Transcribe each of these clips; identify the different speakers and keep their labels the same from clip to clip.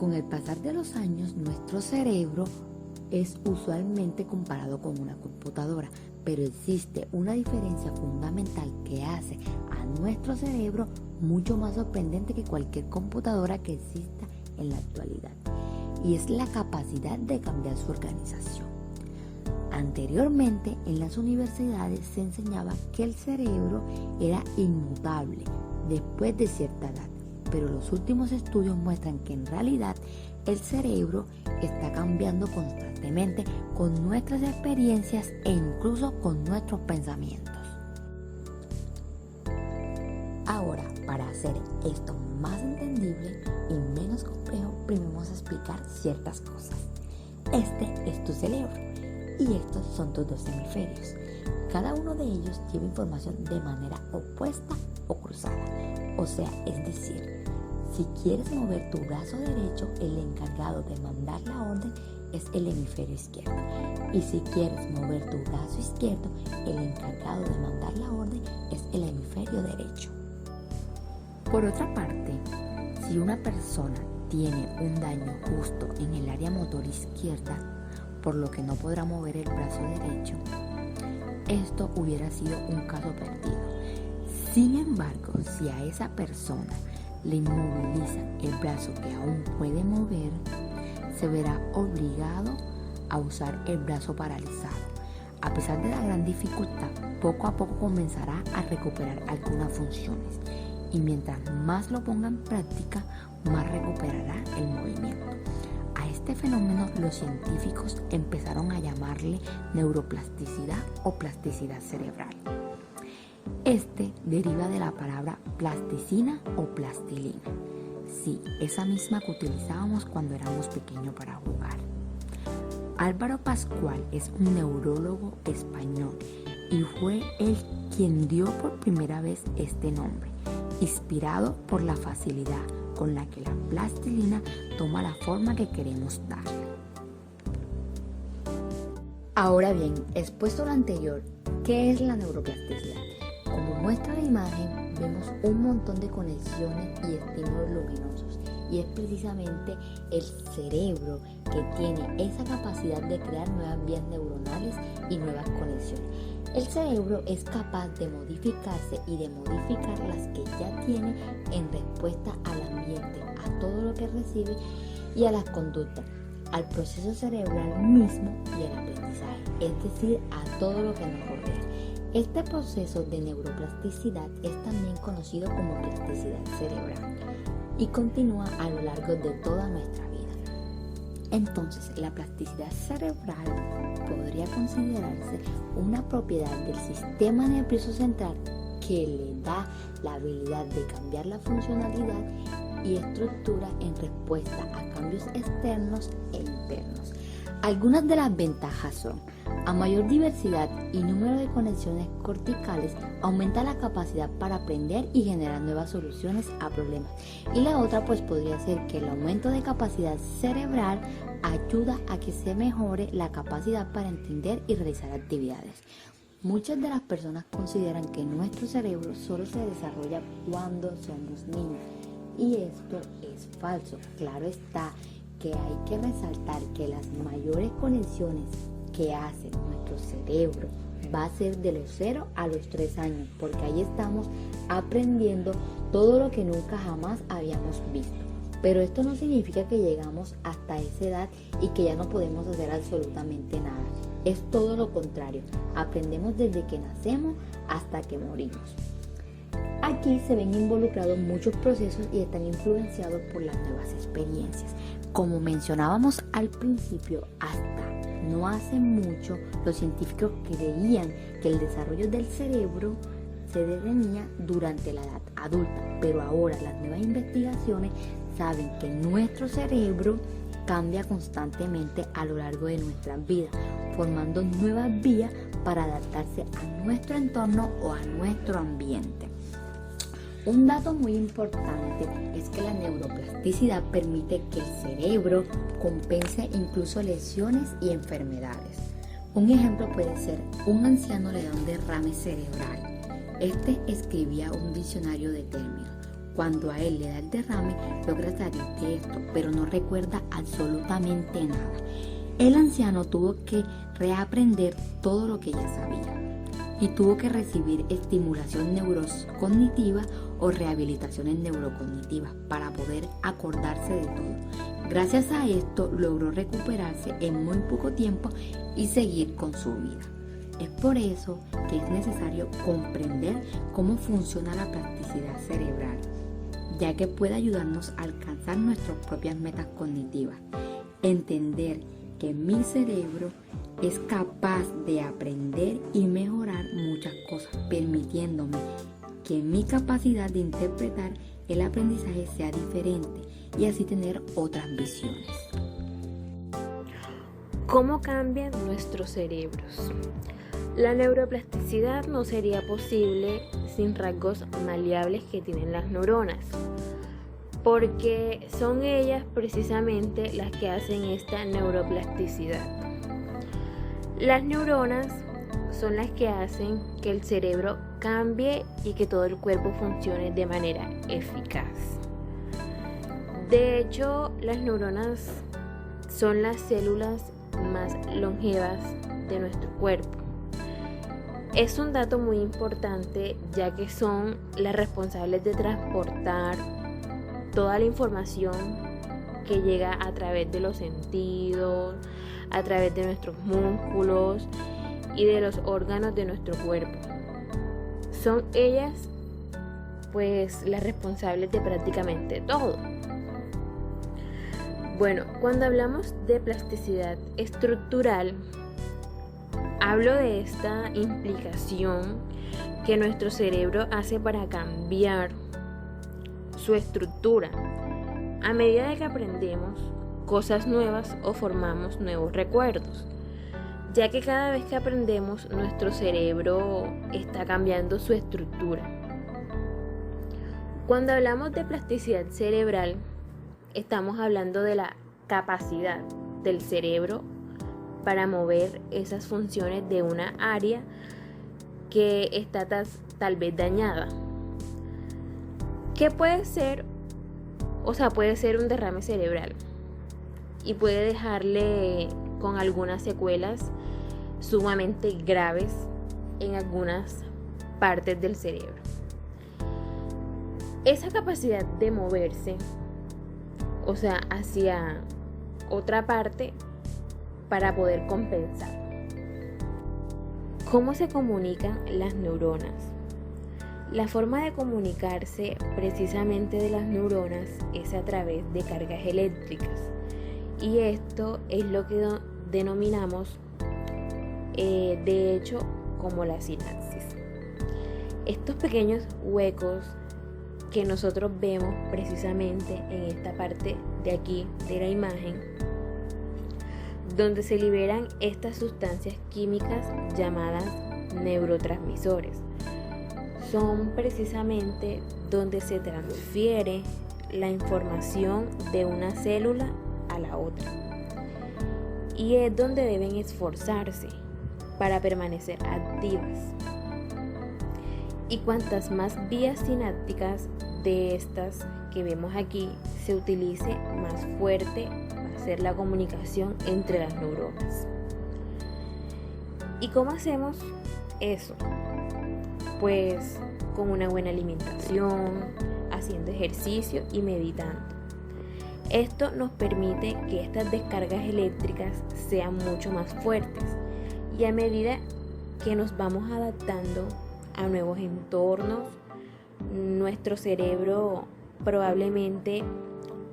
Speaker 1: Con el pasar de los años, nuestro cerebro es usualmente comparado con una computadora, pero existe una diferencia fundamental que hace a nuestro cerebro mucho más sorprendente que cualquier computadora que exista en la actualidad, y es la capacidad de cambiar su organización. Anteriormente, en las universidades se enseñaba que el cerebro era inmutable después de cierta edad, pero los últimos estudios muestran que en realidad el cerebro está cambiando constantemente con nuestras experiencias e incluso con nuestros pensamientos. Ahora, para hacer esto más entendible y menos complejo, primero vamos a explicar ciertas cosas. Este es tu cerebro y estos son tus dos hemisferios. Cada uno de ellos lleva información de manera opuesta o cruzada. O sea, es decir, si quieres mover tu brazo derecho, el encargado de mandar la orden es el hemisferio izquierdo. Y si quieres mover tu brazo izquierdo, el encargado de mandar la orden es el hemisferio derecho. Por otra parte, si una persona tiene un daño justo en el área motor izquierda, por lo que no podrá mover el brazo derecho, esto hubiera sido un caso perdido. Sin embargo, si a esa persona le inmovilizan el brazo que aún puede mover, se verá obligado a usar el brazo paralizado. A pesar de la gran dificultad, poco a poco comenzará a recuperar algunas funciones, y mientras más lo ponga en práctica, más recuperará el movimiento. A este fenómeno los científicos empezaron a llamarle neuroplasticidad o plasticidad cerebral. Este deriva de la palabra plasticina o plastilina. Sí, esa misma que utilizábamos cuando éramos pequeños para jugar. Álvaro Pascual es un neurólogo español y fue él quien dio por primera vez este nombre, inspirado por la facilidad con la que la plastilina toma la forma que queremos darle. Ahora bien, expuesto lo anterior, ¿qué es la neuroplasticidad? Como muestra la imagen, vemos un montón de conexiones y estímulos luminosos, y es precisamente el cerebro que tiene esa capacidad de crear nuevas vías neuronales y nuevas conexiones. El cerebro es capaz de modificarse y de modificar las que ya tiene en respuesta al ambiente, a todo lo que recibe y a las conductas, al proceso cerebral mismo y al aprendizaje, es decir, a todo lo que nos rodea. Este proceso de neuroplasticidad es también conocido como plasticidad cerebral y continúa a lo largo de toda nuestra vida. Entonces, la plasticidad cerebral podría considerarse una propiedad del sistema nervioso central que le da la habilidad de cambiar la funcionalidad y estructura en respuesta a cambios externos e internos. Algunas de las ventajas son: a mayor diversidad y número de conexiones corticales, aumenta la capacidad para aprender y generar nuevas soluciones a problemas. Y la otra pues podría ser que el aumento de capacidad cerebral ayuda a que se mejore la capacidad para entender y realizar actividades. Muchas de las personas consideran que nuestro cerebro solo se desarrolla cuando somos niños, y esto es falso. Claro está que hay que resaltar que las mayores conexiones que hace nuestro cerebro va a ser de los 0 a los 3 años, porque ahí estamos aprendiendo todo lo que nunca jamás habíamos visto. Pero esto no significa que llegamos hasta esa edad y que ya no podemos hacer absolutamente nada. Es todo lo contrario, aprendemos desde que nacemos hasta que morimos. Aquí se ven involucrados muchos procesos y están influenciados por las nuevas experiencias. Como mencionábamos al principio, hasta no hace mucho los científicos creían que el desarrollo del cerebro se detenía durante la edad adulta, pero ahora las nuevas investigaciones saben que nuestro cerebro cambia constantemente a lo largo de nuestra vida, formando nuevas vías para adaptarse a nuestro entorno o a nuestro ambiente. Un dato muy importante es que la neuroplasticidad permite que el cerebro compense incluso lesiones y enfermedades. Un ejemplo puede ser: un anciano le da un derrame cerebral. Este escribía un diccionario de términos. Cuando a él le da el derrame, logra salir de esto, pero no recuerda absolutamente nada. El anciano tuvo que reaprender todo lo que ya sabía y tuvo que recibir estimulación neurocognitiva o rehabilitaciones neurocognitivas para poder acordarse de todo. Gracias a esto logró recuperarse en muy poco tiempo y seguir con su vida. Es por eso que es necesario comprender cómo funciona la plasticidad cerebral, ya que puede ayudarnos a alcanzar nuestras propias metas cognitivas. Entender que mi cerebro es capaz de aprender y mejorar muchas cosas, permitiéndome que mi capacidad de interpretar el aprendizaje sea diferente y así tener otras visiones.
Speaker 2: ¿Cómo cambian nuestros cerebros? La neuroplasticidad no sería posible sin rasgos maleables que tienen las neuronas, porque son ellas precisamente las que hacen esta neuroplasticidad. Las neuronas son las que hacen que el cerebro cambie y que todo el cuerpo funcione de manera eficaz. De hecho, las neuronas son las células más longevas de nuestro cuerpo. Es un dato muy importante, ya que son las responsables de transportar toda la información que llega a través de los sentidos, a través de nuestros músculos y de los órganos de nuestro cuerpo. Son ellas, pues, las responsables de prácticamente todo. Bueno, cuando hablamos de plasticidad estructural, hablo de esta implicación que nuestro cerebro hace para cambiar su estructura a medida de que aprendemos cosas nuevas o formamos nuevos recuerdos, ya que cada vez que aprendemos nuestro cerebro está cambiando su estructura. Cuando hablamos de plasticidad cerebral, estamos hablando de la capacidad del cerebro para mover esas funciones de una área que está tal vez dañada. ¿Qué puede ser? Puede ser un derrame cerebral y puede dejarle con algunas secuelas sumamente graves en algunas partes del cerebro. Esa capacidad de moverse, hacia otra parte para poder compensar. ¿Cómo se comunican las neuronas? La forma de comunicarse precisamente de las neuronas es a través de cargas eléctricas, y esto es lo que denominamos de hecho como la sinapsis. Estos pequeños huecos que nosotros vemos precisamente en esta parte de aquí de la imagen, donde se liberan estas sustancias químicas llamadas neurotransmisores, son precisamente donde se transfiere la información de una célula a la otra, y es donde deben esforzarse para permanecer activas. Y cuantas más vías sinápticas de estas que vemos aquí se utilice, más fuerte va a ser la comunicación entre las neuronas. ¿Y cómo hacemos eso? Pues con una buena alimentación, haciendo ejercicio y meditando. Esto nos permite que estas descargas eléctricas sean mucho más fuertes, y a medida que nos vamos adaptando a nuevos entornos, nuestro cerebro probablemente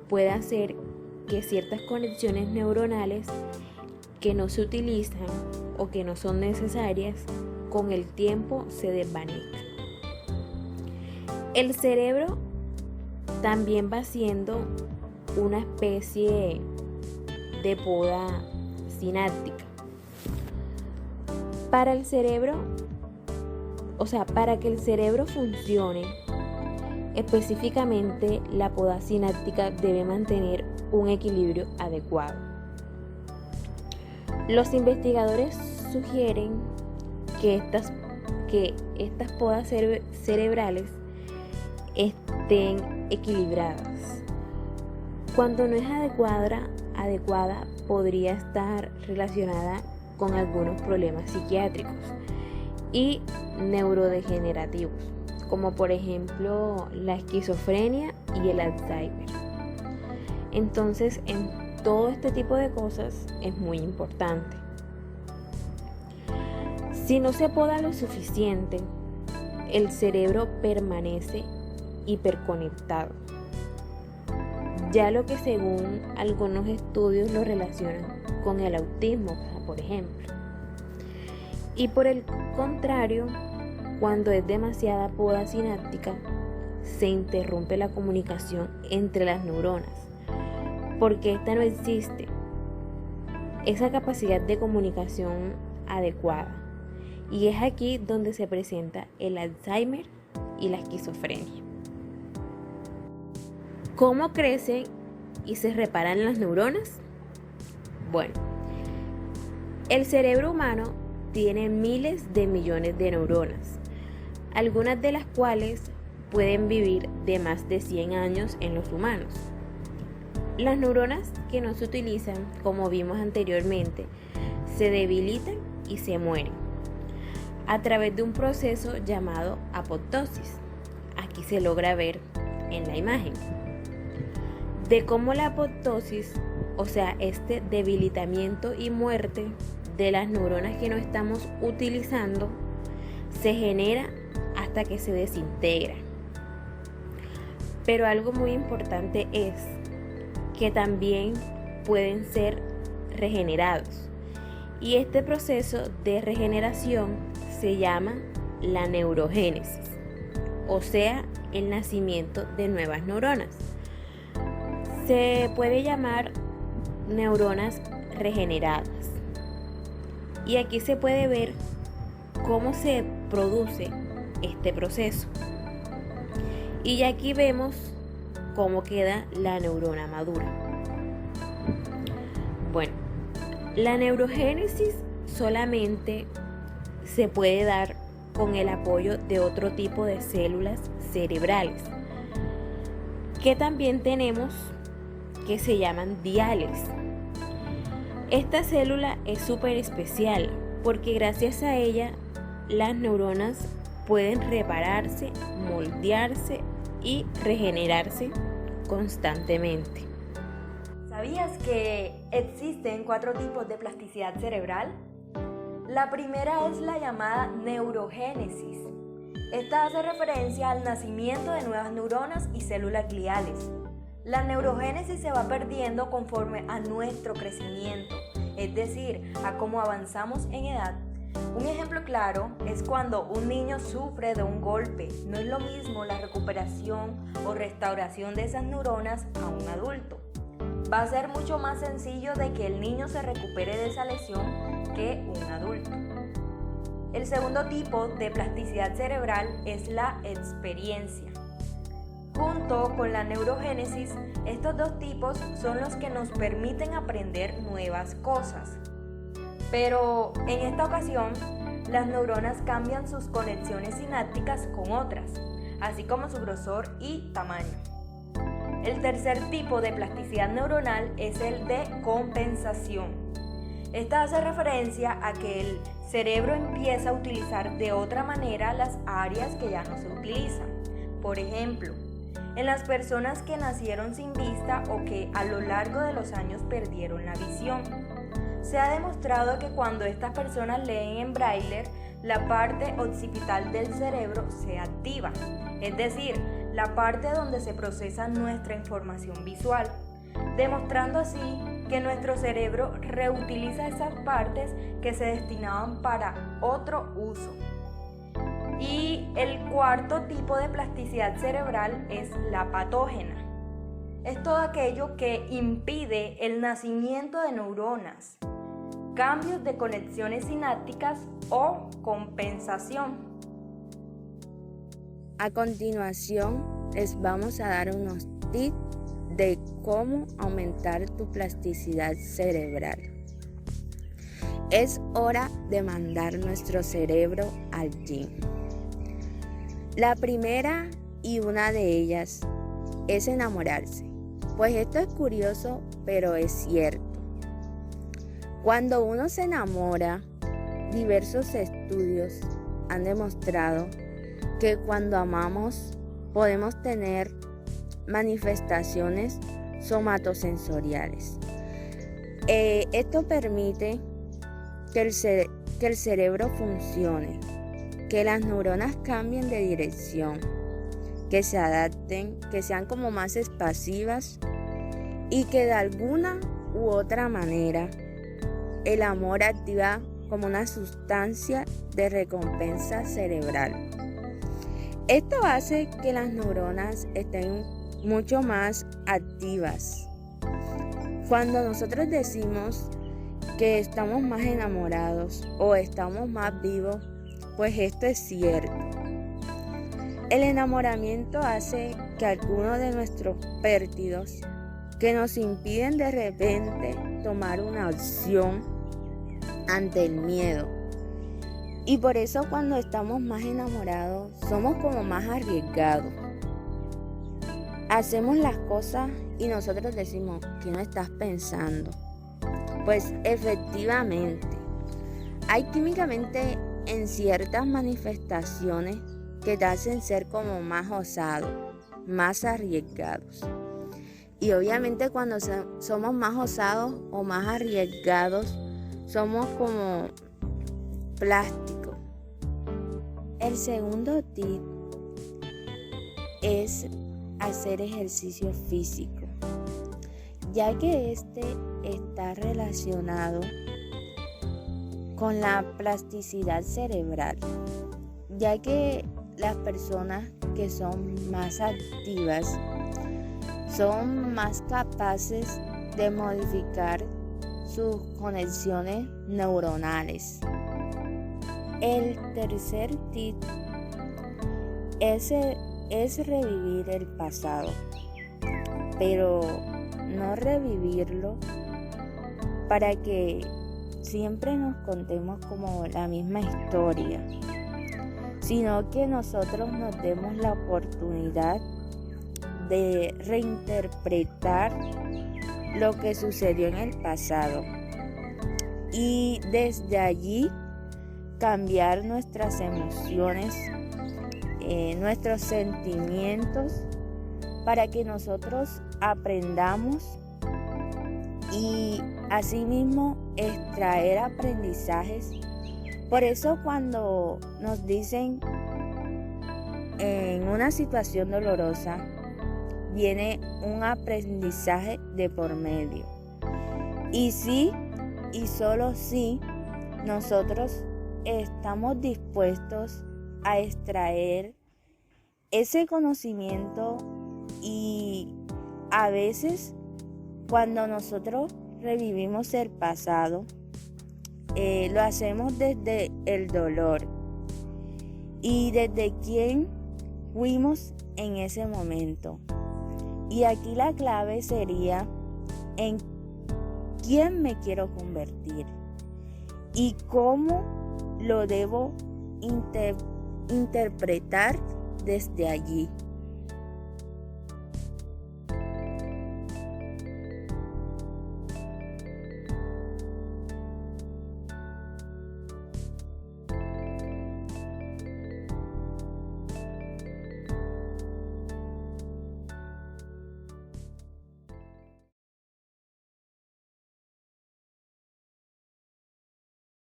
Speaker 2: pueda hacer que ciertas conexiones neuronales que no se utilizan o que no son necesarias con el tiempo se desvanezcan. El cerebro también va siendo una especie de poda sináptica. Para el cerebro, para que el cerebro funcione, específicamente la poda sináptica debe mantener un equilibrio adecuado. Los investigadores sugieren que estas podas cerebrales estén equilibradas. Cuando no es adecuada, podría estar relacionada con algunos problemas psiquiátricos y neurodegenerativos, como por ejemplo la esquizofrenia y el Alzheimer. Entonces, en todo este tipo de cosas es muy importante. Si no se poda lo suficiente, el cerebro permanece hiperconectado, ya lo que según algunos estudios lo relacionan con el autismo, por ejemplo. Y por el contrario, cuando es demasiada poda sináptica, se interrumpe la comunicación entre las neuronas, porque esta no existe, esa capacidad de comunicación adecuada. Y es aquí donde se presenta el Alzheimer y la esquizofrenia. ¿Cómo crecen y se reparan las neuronas? Bueno, el cerebro humano tiene miles de millones de neuronas, algunas de las cuales pueden vivir de más de 100 años en los humanos. Las neuronas que no se utilizan, como vimos anteriormente, se debilitan y se mueren a través de un proceso llamado apoptosis. Aquí se logra ver en la imagen de cómo la apoptosis, o sea, este debilitamiento y muerte de las neuronas que no estamos utilizando, se genera hasta que se desintegra. Pero algo muy importante es que también pueden ser regenerados. Y este proceso de regeneración se llama la neurogénesis, o sea, el nacimiento de nuevas neuronas. Se puede llamar neuronas regeneradas. Y aquí se puede ver cómo se produce este proceso. Y aquí vemos cómo queda la neurona madura. Bueno, la neurogénesis solamente se puede dar con el apoyo de otro tipo de células cerebrales que también tenemos, que se llaman diales. Esta célula es súper especial porque gracias a ella las neuronas pueden repararse, moldearse y regenerarse constantemente.
Speaker 3: ¿Sabías que existen 4 tipos de plasticidad cerebral? La primera es la llamada neurogénesis. Esta hace referencia al nacimiento de nuevas neuronas y células gliales. La neurogénesis se va perdiendo conforme a nuestro crecimiento, es decir, a cómo avanzamos en edad. Un ejemplo claro es cuando un niño sufre de un golpe. No es lo mismo la recuperación o restauración de esas neuronas a un adulto. Va a ser mucho más sencillo de que el niño se recupere de esa lesión que un adulto. El segundo tipo de plasticidad cerebral es la experiencia. Junto con la neurogénesis, estos dos tipos son los que nos permiten aprender nuevas cosas. Pero en esta ocasión, las neuronas cambian sus conexiones sinápticas con otras, así como su grosor y tamaño. El tercer tipo de plasticidad neuronal es el de compensación. Esta hace referencia a que el cerebro empieza a utilizar de otra manera las áreas que ya no se utilizan. Por ejemplo, en las personas que nacieron sin vista o que a lo largo de los años perdieron la visión. Se ha demostrado que cuando estas personas leen en braille, la parte occipital del cerebro se activa, es decir, la parte donde se procesa nuestra información visual, demostrando así que nuestro cerebro reutiliza esas partes que se destinaban para otro uso. Y el cuarto tipo de plasticidad cerebral es la patógena. Es todo aquello que impide el nacimiento de neuronas, cambios de conexiones sinápticas o compensación.
Speaker 2: A continuación, les vamos a dar unos tips de cómo aumentar tu plasticidad cerebral. Es hora de mandar nuestro cerebro al gym. La primera y una de ellas es enamorarse. Pues esto es curioso, pero es cierto. Cuando uno se enamora, diversos estudios han demostrado que cuando amamos podemos tener manifestaciones somatosensoriales. Esto permite que el cerebro funcione, que las neuronas cambien de dirección, que se adapten, que sean como más expansivas y que de alguna u otra manera el amor activa como una sustancia de recompensa cerebral. Esto hace que las neuronas estén mucho más activas. Cuando nosotros decimos que estamos más enamorados o estamos más vivos, pues esto es cierto. El enamoramiento hace que algunos de nuestros pértidos que nos impiden de repente tomar una acción ante el miedo. Y por eso cuando estamos más enamorados somos como más arriesgados. Hacemos las cosas y nosotros decimos, ¿qué no estás pensando? Pues efectivamente, hay químicamente en ciertas manifestaciones que te hacen ser como más osados, más arriesgados. Y obviamente cuando somos más osados o más arriesgados, somos como plástico. El segundo tip es hacer ejercicio físico, ya que este está relacionado con la plasticidad cerebral, ya que las personas que son más activas son más capaces de modificar sus conexiones neuronales. El tercer tip es revivir el pasado, pero no revivirlo para que siempre nos contemos como la misma historia, sino que nosotros nos demos la oportunidad de reinterpretar lo que sucedió en el pasado y desde allí cambiar nuestras emociones, nuestros sentimientos, para que nosotros aprendamos y asimismo extraer aprendizajes. Por eso cuando nos dicen en una situación dolorosa, viene un aprendizaje de por medio. Y sí, y solo si nosotros estamos dispuestos a extraer ese conocimiento, y a veces cuando nosotros revivimos el pasado, lo hacemos desde el dolor y desde quién fuimos en ese momento. Y aquí la clave sería en quién me quiero convertir y cómo lo debo interpretar desde allí.